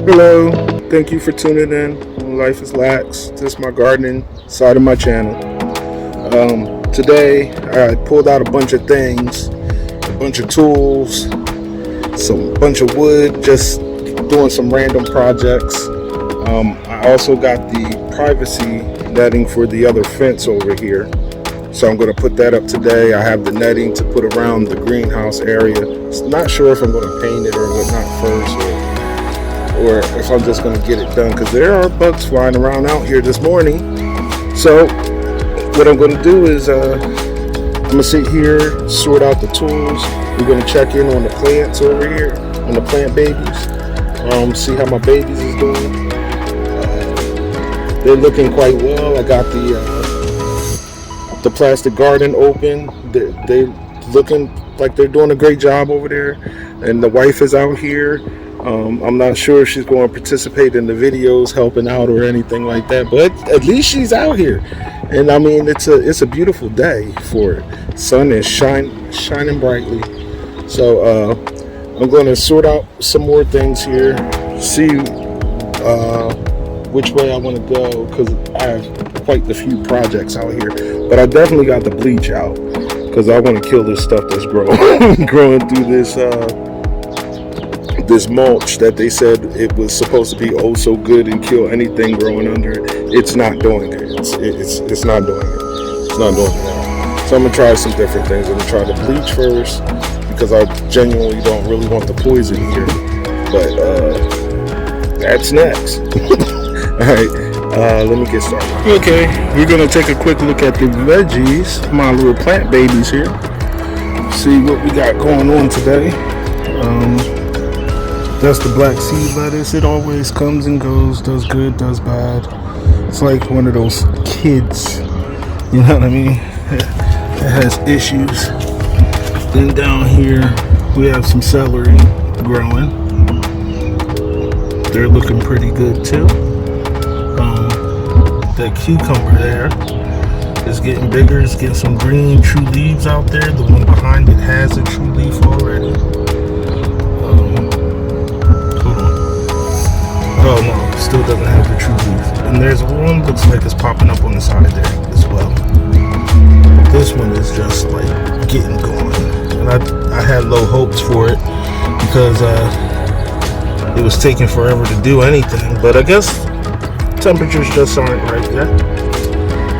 Hello, thank you for tuning in. Life is Lax. This is my gardening side of my channel. Today I pulled out a bunch of things, a bunch of tools, some bunch of wood, just doing some random projects. I also got the privacy netting for the other fence over here, so I'm going to put that up today. I have the netting to put around the greenhouse area. Not sure if I'm going to paint it or whatnot first, or if I'm just going to get it done, because there are bugs flying around out here this morning. So what I'm going to do is I'm going to sit here, sort out the tools. We're going to check in on the plants over here, on the plant babies, see how my babies is doing. They're looking quite well. I got the plastic garden open. They're looking like they're doing a great job over there, and the wife is out here. I'm not sure if she's going to participate in the videos helping out or anything like that, but at least she's out here. And I mean, it's a beautiful day for it. Sun is shining brightly. So I'm going to sort out some more things here, see which way I want to go, because I have quite a few projects out here. But I definitely got the bleach out, because I want to kill this stuff that's growing through this mulch that they said it was supposed to be oh so good and kill anything growing under it. It's not doing it. It's not doing it. It's not doing it now. So I'm gonna try some different things. I'm gonna try the bleach first, because I genuinely don't really want the poison here. But that's next. Alright, let me get started. Okay, we're gonna take a quick look at the veggies, my little plant babies here. See what we got going on today. That's the black seed lettuce. It always comes and goes, does good, does bad. It's like one of those kids, you know what I mean? It has issues. Then down here we have some celery growing. They're looking pretty good too. That cucumber there is getting bigger. It's getting some green true leaves out there. The one behind it has a true leaf already. Oh no, still doesn't have the true leaf. And there's one looks like it's popping up on the side there as well. But this one is just like getting going. And I had low hopes for it, because it was taking forever to do anything. But I guess temperatures just aren't right yet.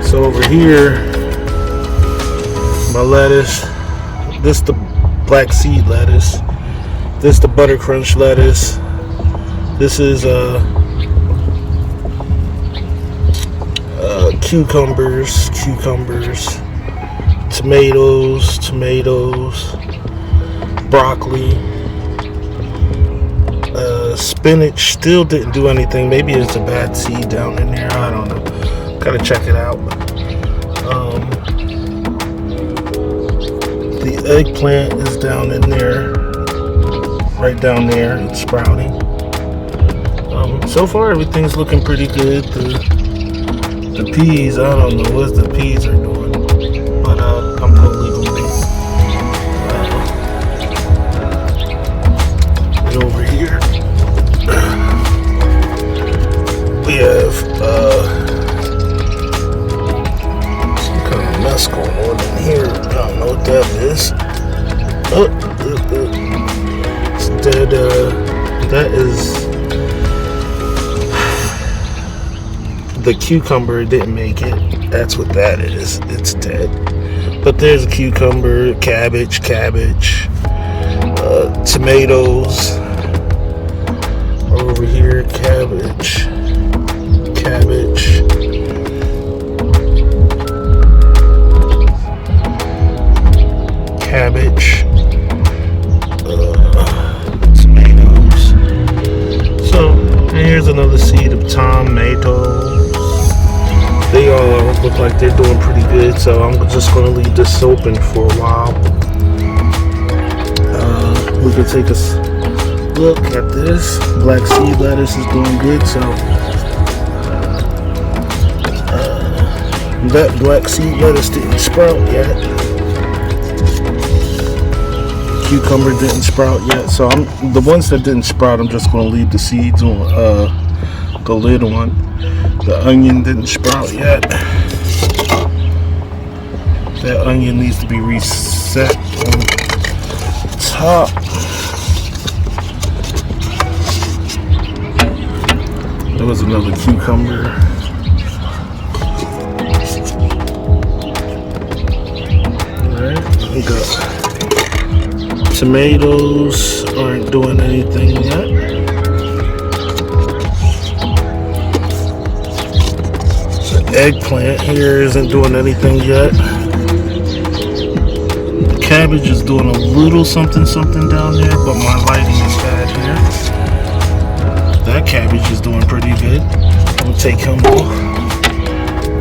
So over here, my lettuce, this the black seed lettuce, this the butter crunch lettuce. This is cucumbers, tomatoes, broccoli, spinach. Still didn't do anything. Maybe it's a bad seed down in there. I don't know. Gotta check it out. The eggplant is down in there, right down there. It's sprouting. So far everything's looking pretty good. The peas, I don't know what the peas are doing, but I'm totally moving. And over here we have some kind of mess going on in here. I don't know what that is. That is the cucumber. Didn't make it. That's what that is. It's dead. But there's a cucumber, cabbage, tomatoes. Over here, cabbage. Tomatoes. So, and here's another seed of tomatoes. They all look like they're doing pretty good, so I'm just going to leave this open for a while. We can take a look at this. Black seed lettuce is doing good, so that black seed lettuce didn't sprout yet. cucumber didn't sprout yet, so the ones that didn't sprout, I'm just going to leave the seeds on the lid on. The onion didn't sprout yet. That onion needs to be reset on top. There was another cucumber. Alright, we got tomatoes, aren't doing anything yet. The eggplant here isn't doing anything yet. The cabbage is doing a little something down there, but my lighting is bad here. That cabbage is doing pretty good. I'm gonna take him off.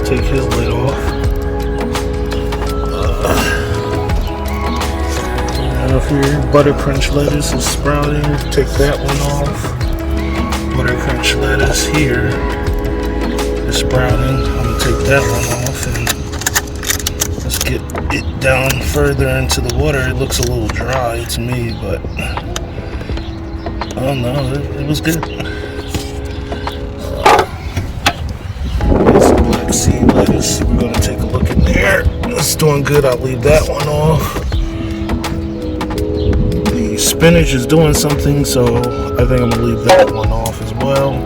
Take his lid off. Up here, butter crunch lettuce is sprouting. Take that one off. Butter crunch lettuce here is sprouting. I'm gonna take that one off and let's get it down further into the water. It looks a little dry to me, but oh no, it was good. There's some black seed lettuce. We're gonna take a look in there. It's doing good. I'll leave that one off. Spinach is doing something, so I think I'm gonna leave that one off as well.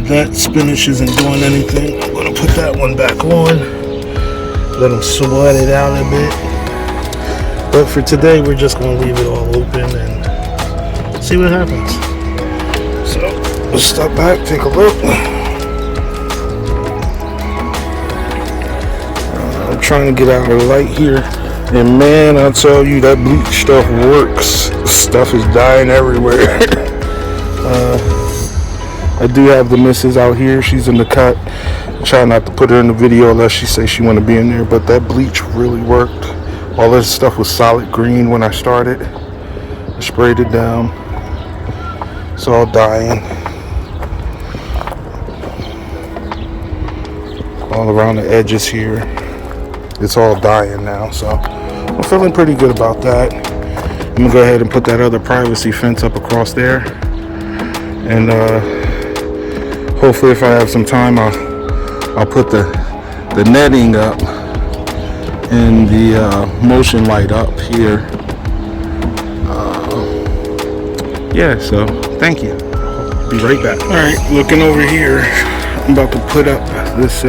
That spinach isn't doing anything. I'm gonna put that one back on. Let them sweat it out a bit. But for today, we're just gonna leave it all open and see what happens. So let's step back, take a look. I'm trying to get out of the light here, and man, I tell you, that bleach stuff works. Stuff is dying everywhere. I do have the missus out here. She's in the cut. I try not to put her in the video unless she says she want to be in there, but that bleach really worked. All this stuff was solid green when I started. I sprayed it down. It's all dying. All around the edges here. It's all dying now, so I'm feeling pretty good about that. I'm gonna go ahead and put that other privacy fence up across there, and hopefully if I have some time I'll put the netting up and the motion light up here. Yeah, so thank you. Be right back. Alright, looking over here, I'm about to put up this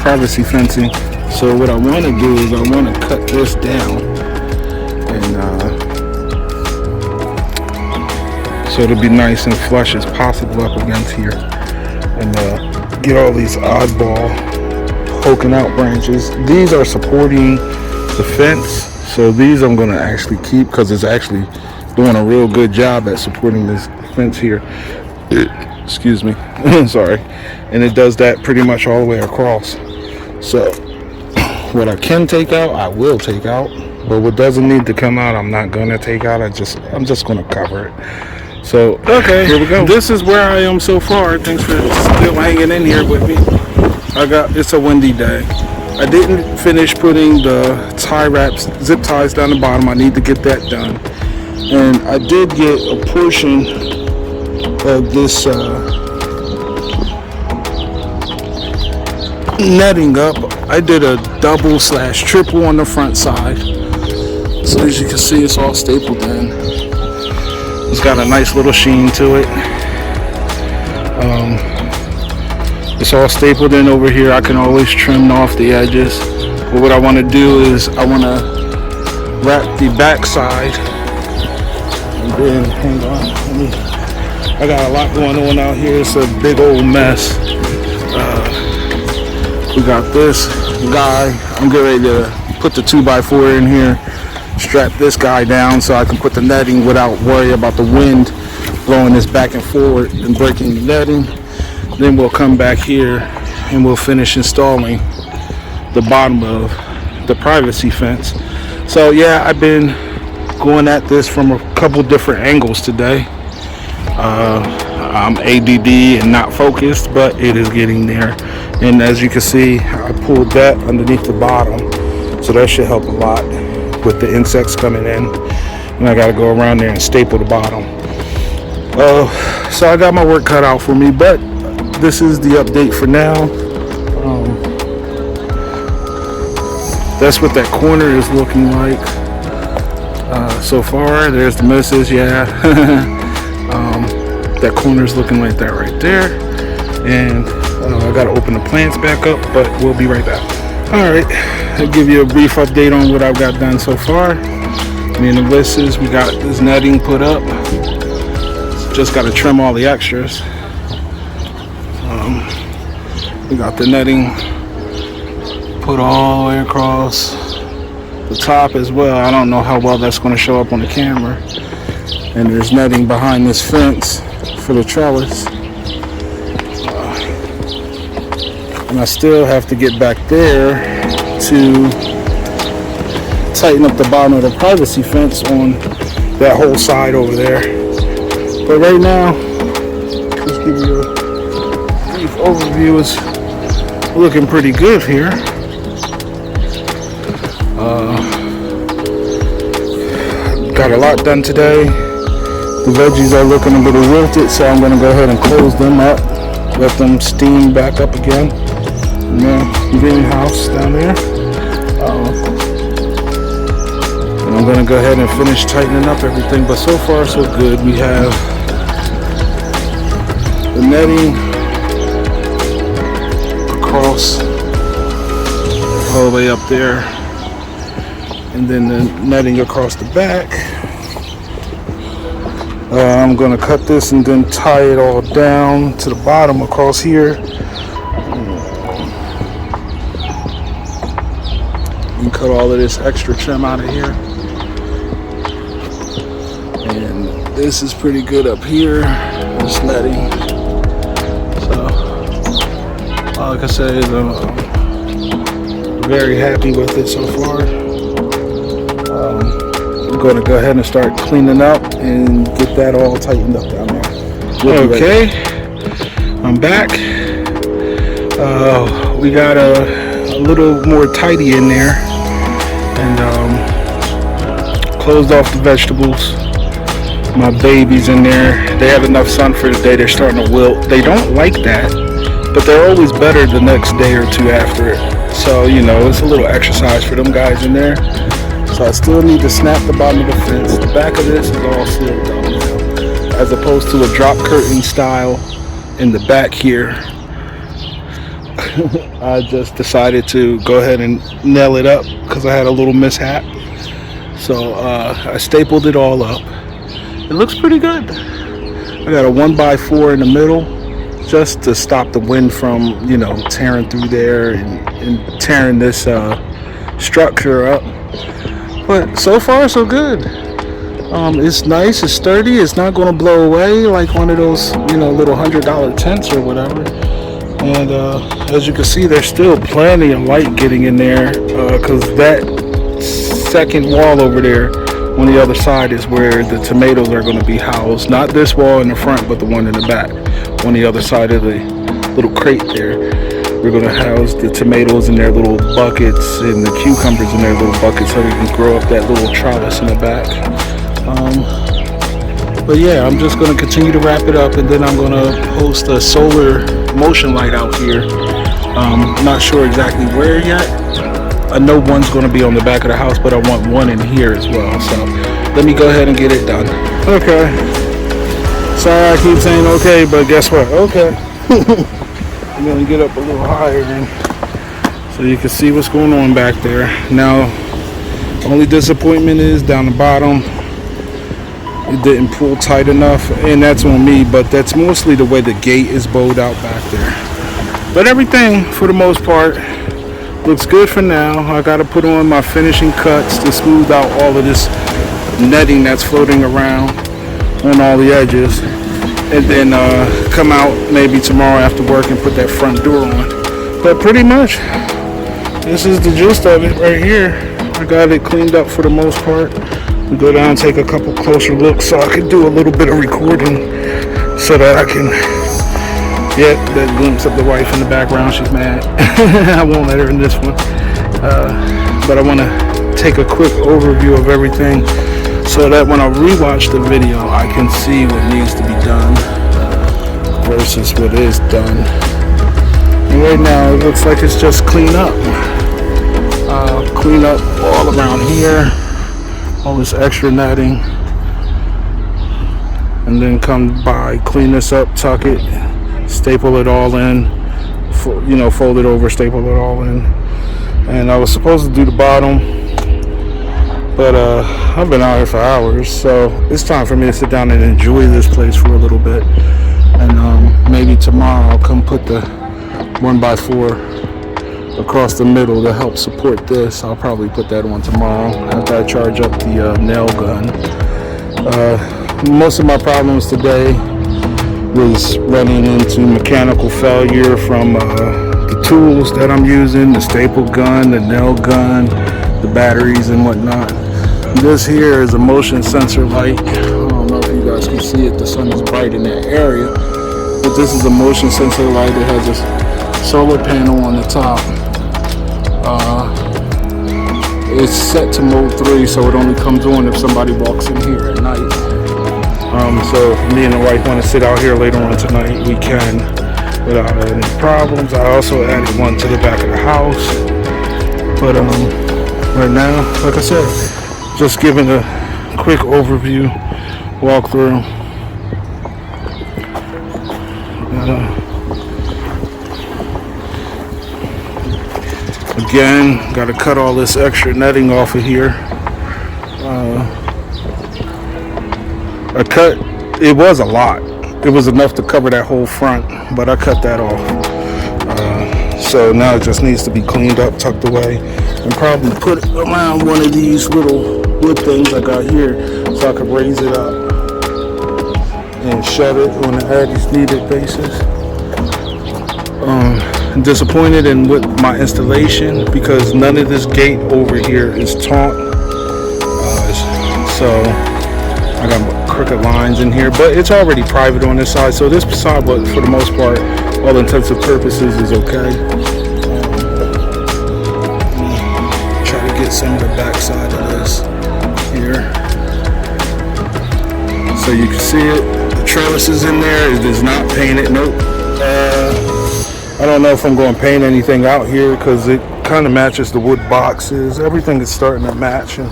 privacy fencing. So what I want to do is I want to cut this down, and so it'll be nice and flush as possible up against here, and get all these oddball poking out branches. These are supporting the fence, so these I'm going to actually keep because it's actually doing a real good job at supporting this fence here. Excuse me. Sorry. And it does that pretty much all the way across. So what I can take out, I will take out, but what doesn't need to come out, I'm not gonna take out. I'm just gonna cover it. So okay, here we go. This is where I am so far. Thanks for still hanging in here with me. It's a windy day. I didn't finish putting the tie wraps, zip ties down the bottom. I need to get that done. And I did get a portion of this netting up. I did a double/triple on the front side, so as you can see, it's all stapled in. It's got a nice little sheen to it. It's all stapled in over here. I can always trim off the edges, but what I want to do is I want to wrap the back side, and then hang on, I got a lot going on out here. It's a big old mess. We got this guy. I'm getting ready to put the 2x4 in here, strap this guy down so I can put the netting without worry about the wind blowing this back and forward and breaking the netting. Then we'll come back here and we'll finish installing the bottom of the privacy fence. So yeah, I've been going at this from a couple different angles today. I'm ADD and not focused, but it is getting there. And as you can see, I pulled that underneath the bottom, so that should help a lot with the insects coming in. And I got to go around there and staple the bottom. So I got my work cut out for me, but this is the update for now. That's what that corner is looking like so far. There's the misses, yeah. That corner is looking like that right there. And I got to open the plants back up, but we'll be right back. Alright, I'll give you a brief update on what I've got done so far. Me and the misses, we got this netting put up. Just got to trim all the extras. We got the netting put all the way across the top as well. I don't know how well that's going to show up on the camera. And there's netting behind this fence for the trellis. And I still have to get back there to tighten up the bottom of the privacy fence on that whole side over there. But right now, just give you a brief overview. It's looking pretty good here. Got a lot done today. The veggies are looking a little wilted, so I'm going to go ahead and close them up, let them steam back up again in the greenhouse down there. And I'm going to go ahead and finish tightening up everything, but so far so good. We have the netting across all the way up there, and then the netting across the back. I'm going to cut this and then tie it all down to the bottom across here. And cut all of this extra trim out of here. And this is pretty good up here, this netting. So, like I said, I'm very happy with it so far. I'm going to go ahead and start cleaning up and get that all tightened up down there. Okay, I'm back. We got a little more tidy in there, and closed off the vegetables. My babies in there, they have enough sun for the day. They're starting to wilt. They don't like that, but they're always better the next day or two after it. So, you know, it's a little exercise for them guys in there. So I still need to snap the bottom of the fence. The back of this is all sealed up now, as opposed to a drop curtain style in the back here. I just decided to go ahead and nail it up because I had a little mishap. So I stapled it all up. It looks pretty good. I got a 1x4 in the middle just to stop the wind from, you know, tearing through there and tearing this structure up. But so far so good. It's nice, it's sturdy, it's not going to blow away like one of those, you know, little $100 tents or whatever. And as you can see, there's still plenty of light getting in there, because that second wall over there on the other side is where the tomatoes are going to be housed. Not this wall in the front, but the one in the back on the other side of the little crate there. We're going to house the tomatoes in their little buckets and the cucumbers in their little buckets, so we can grow up that little trellis in the back. But yeah, I'm just going to continue to wrap it up, and then I'm going to post a solar motion light out here. Not sure exactly where yet. I know one's going to be on the back of the house, but I want one in here as well. So let me go ahead and get it done. Okay. Sorry I keep saying okay, but guess what? Okay. I'm going to get up a little higher so you can see what's going on back there. Now, the only disappointment is down the bottom. It didn't pull tight enough, and that's on me, but that's mostly the way the gate is bowed out back there. But everything, for the most part, looks good for now. I got to put on my finishing cuts to smooth out all of this netting that's floating around on all the edges. And then come out maybe tomorrow after work and put that front door on. But pretty much, this is the gist of it right here. I got it cleaned up for the most part. We go down and take a couple closer looks so I could do a little bit of recording so that I can get that glimpse of the wife in the background. She's mad. I won't let her in this one. But I want to take a quick overview of everything so that when I rewatch the video, I can see what needs to be done versus what is done. And right now, it looks like it's just clean up. Clean up all around here, all this extra netting, and then come by, clean this up, tuck it, staple it all in, fold it over, staple it all in. And I was supposed to do the bottom, but I've been out here for hours, so it's time for me to sit down and enjoy this place for a little bit. And maybe tomorrow I'll come put the 1x4 across the middle to help support this. I'll probably put that on tomorrow after I charge up the nail gun. Most of my problems today was running into mechanical failure from the tools that I'm using, the staple gun, the nail gun, the batteries and whatnot. This here is a motion sensor light. I don't know if you guys can see it, the sun is bright in that area, but this is a motion sensor light. It has a solar panel on the top. It's set to mode 3, so it only comes on if somebody walks in here at night. So if me and the wife want to sit out here later on tonight, we can without any problems. I also added one to the back of the house. But right now, like I said, just giving a quick overview, walkthrough. Again, got to cut all this extra netting off of here. It was a lot. It was enough to cover that whole front, but I cut that off. So now it just needs to be cleaned up, tucked away, and probably put around one of these little wood things I got here so I could raise it up and shut it on an as needed basis. Disappointed in with my installation because none of this gate over here is taut. So I got crooked lines in here, but it's already private on this side, so this side, but for the most part, all intents and purposes, is okay. Try to get some of the back side of this here so you can see it. The trellis is in there. It is not painted. Nope. I don't know if I'm going to paint anything out here because it kind of matches the wood boxes. Everything is starting to match and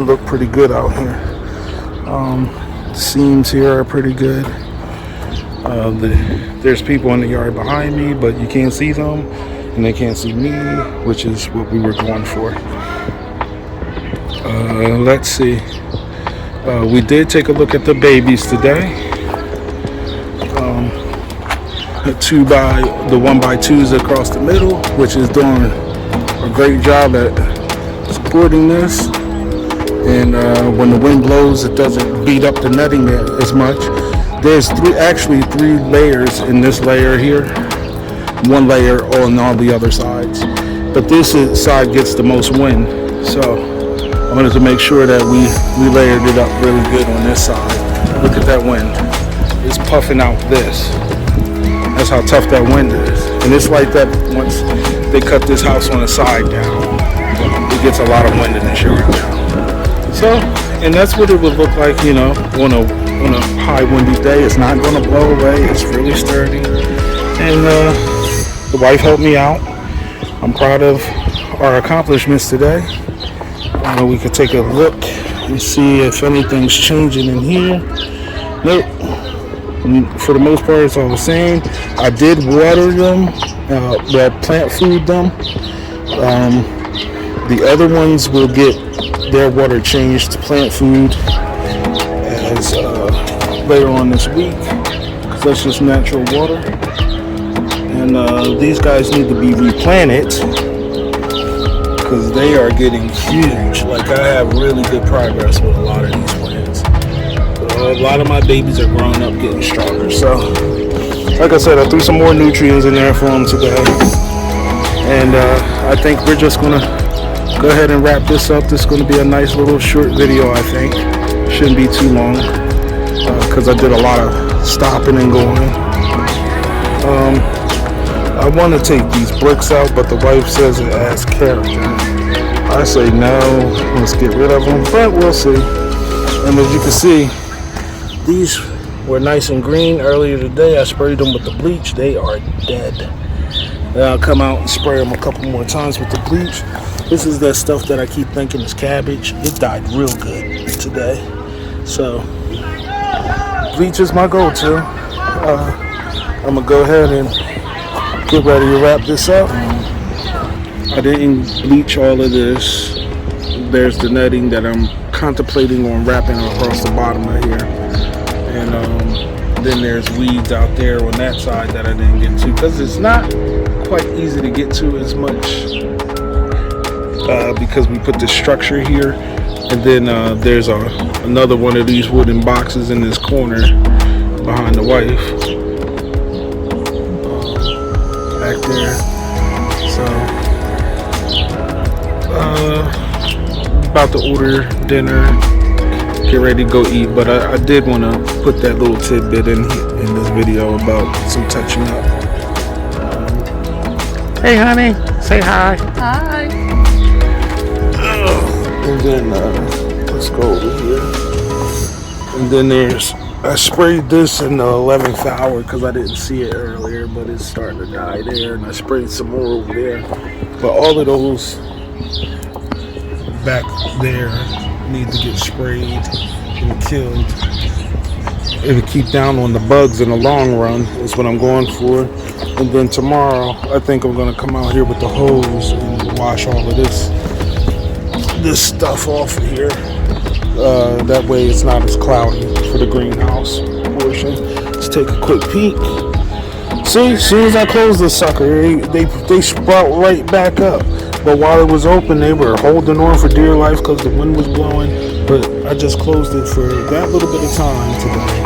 look pretty good out here. The seams here are pretty good. There's people in the yard behind me, but you can't see them and they can't see me, which is what we were going for. Let's see. We did take a look at the babies today. The 1x2s across the middle, which is doing a great job at supporting this. And when the wind blows, it doesn't beat up the netting as much. There's actually three layers in this layer here, one layer on all the other sides, but this side gets the most wind, so I wanted to make sure that we layered it up really good on this side. Look at that wind. It's puffing out this. That's how tough that wind is. And it's like that once they cut this house on the side down. It gets a lot of wind in this yard now. So, and that's what it would look like, on a high windy day. It's not going to blow away. It's really sturdy. And the wife helped me out. I'm proud of our accomplishments today. We could take a look and see if anything's changing in here. Nope. For the most part, it's all the same. I did water them, plant food them. The other ones will get their water changed to plant food as later on this week, because that's just natural water. And these guys need to be replanted because they are getting huge. Like, I have really good progress with a lot of these plants. A lot of my babies are growing up, getting stronger. So, like I said, I threw some more nutrients in there for them today. And I think we're just going to go ahead and wrap this up. This is going to be a nice little short video, I think. Shouldn't be too long because I did a lot of stopping and going. I want to take these bricks out, but the wife says it adds character. I say no, let's get rid of them, but we'll see. And as you can see, these were nice and green earlier today. I sprayed them with the bleach. They are dead. Then I'll come out and spray them a couple more times with the bleach. This is that stuff that I keep thinking is cabbage. It died real good today. So, bleach is my go-to. I'm going to go ahead and get ready to wrap this up. I didn't bleach all of this. There's the netting that I'm contemplating on wrapping across the bottom of here. And then there's weeds out there on that side that I didn't get to, because it's not quite easy to get to as much because we put this structure here. And then there's another one of these wooden boxes in this corner behind the wife. Back there. So about to order dinner, get ready to go eat, but I did want to put that little tidbit in this video about some touching up. Hey honey, say hi. Hi. And then let's go over here. And then I sprayed this in the 11th hour because I didn't see it earlier, but it's starting to die there. And I sprayed some more over there. But all of those back there need to get sprayed and killed. And keep down on the bugs in the long run is what I'm going for. And then tomorrow, I think I'm going to come out here with the hose and wash all of this stuff off of here. That way it's not as cloudy for the greenhouse portion. Let's take a quick peek. See, as soon as I close this sucker, they sprout right back up. But while it was open, they were holding on for dear life because the wind was blowing. But I just closed it for that little bit of time today,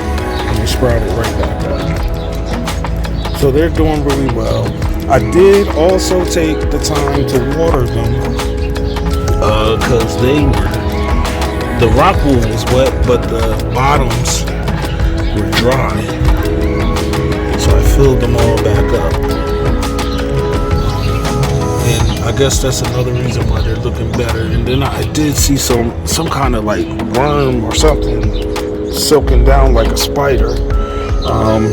and they sprouted right back up. So they're doing really well. I did also take the time to water them because the Rockwool was wet, but the bottoms were dry. So I filled them all back up. And I guess that's another reason why they're looking better. And then I did see some kind of like worm or something silking down like a spider.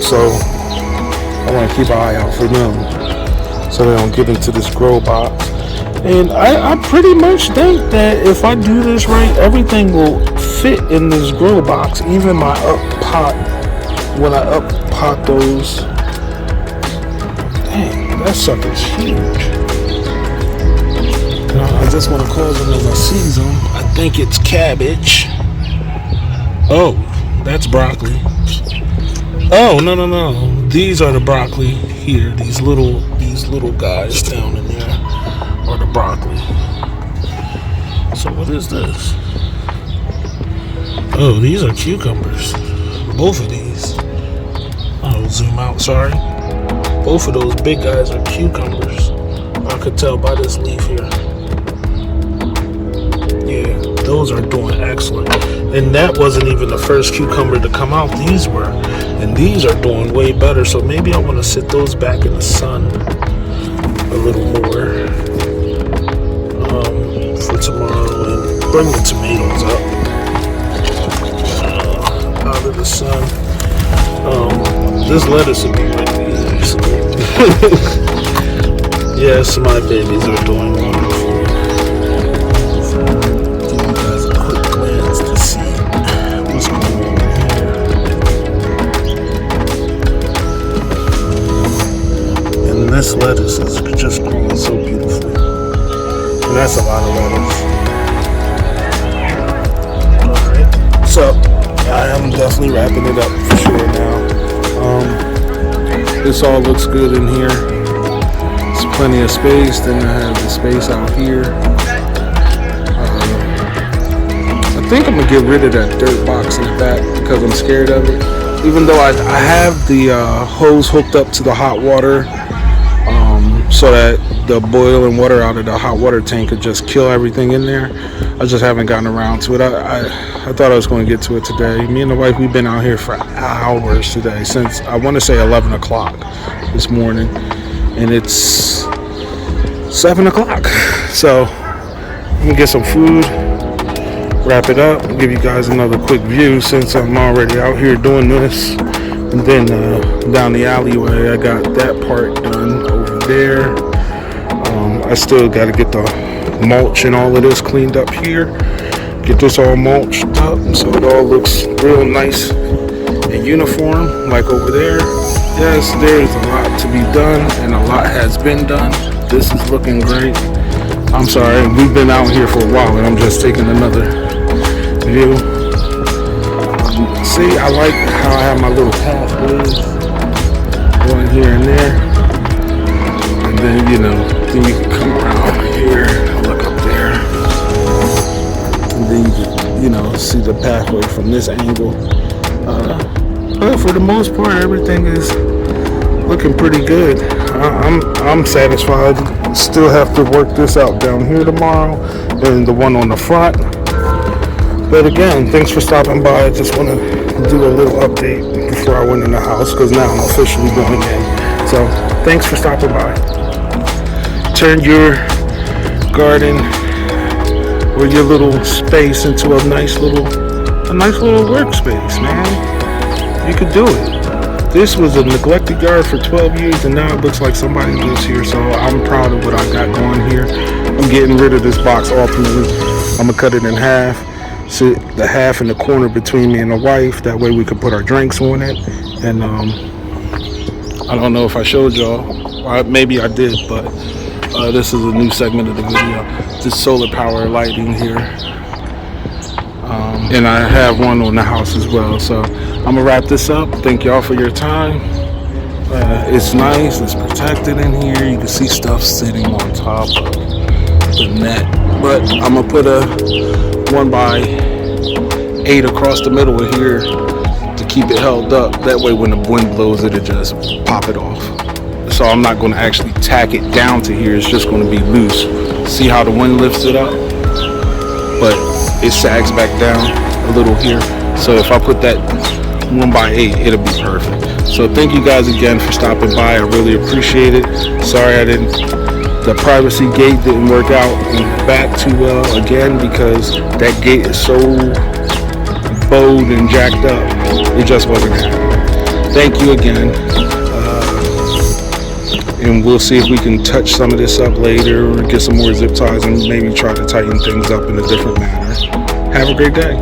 So I want to keep an eye out for them so they don't get into this grow box. And I pretty much think that if I do this right, everything will fit in this grow box. Even my up pot, when I up pot those. Dang, that sucker's huge. I just want to close them as I see them. I think it's cabbage. Oh, that's broccoli. Oh, no. These are the broccoli here. These little guys down in there are the broccoli. So what is this? Oh, these are cucumbers. Both of these. I'll zoom out, sorry. Both of those big guys are cucumbers. I could tell by this leaf here. Yeah, those are doing excellent. And that wasn't even the first cucumber to come out. These were. And these are doing way better. So maybe I want to sit those back in the sun a little more for tomorrow and bring the tomatoes up out of the sun. This lettuce will be ready easily. Yes, my babies are doing wonderful. Give you guys a quick glance to see what's going on here. And this lettuce is just growing so beautifully. And that's a lot of lettuce. Alright, so I am definitely wrapping it up for sure now. This all looks good in here. There's plenty of space. Then I have the space out here. I think I'm gonna get rid of that dirt box in the back because I'm scared of it. Even though I have the hose hooked up to the hot water, so that the boiling water out of the hot water tank could just kill everything in there. I just haven't gotten around to it. I thought I was going to get to it today. Me and the wife, we've been out here for hours today, since I want to say 11 o'clock this morning, and it's 7 o'clock. So I'm gonna get some food, wrap it up, and give you guys another quick view since I'm already out here doing this. And then down the alleyway, I got that part done over there. I still got to get the mulch and all of this cleaned up here. Get this all mulched up so it all looks real nice and uniform, like over there. Yes, there's a lot to be done, and a lot has been done. This is looking great. I'm sorry, we've been out here for a while, and I'm just taking another view. See, I like how I have my little pathways going here and there. And then, then you can come around here, look up there. And then you can, see the pathway from this angle. But for the most part, everything is looking pretty good. I'm satisfied. Still have to work this out down here tomorrow, and the one on the front. But again, thanks for stopping by. I just want to do a little update before I went in the house, because now I'm officially going in. So thanks for stopping by. Turn your garden or your little space into a nice little workspace, man. You could do it. This was a neglected yard for 12 years, and now it looks like somebody lives here. So I'm proud of what I got going here. I'm getting rid of this box ultimately. I'm gonna cut it in half. Sit the half in the corner between me and the wife. That way we could put our drinks on it. And I don't know if I showed y'all. Maybe I did, but this is a new segment of the video. This solar power lighting here. And I have one on the house as well. So I'm gonna wrap this up. Thank y'all for your time. It's nice. It's protected in here. You can see stuff sitting on top of the net. But I'm gonna put a 1x8 across the middle of here to keep it held up. That way when the wind blows, it'll just pop it off. So I'm not going to actually tack it down to here. It's just going to be loose. See how the wind lifts it up? But it sags back down a little here. So if I put that 1x8, it'll be perfect. So thank you guys again for stopping by. I really appreciate it. Sorry the privacy gate didn't work out in the back too well again, because that gate is so bowed and jacked up. It just wasn't happening. Thank you again. And we'll see if we can touch some of this up later, or get some more zip ties and maybe try to tighten things up in a different manner. Have a great day.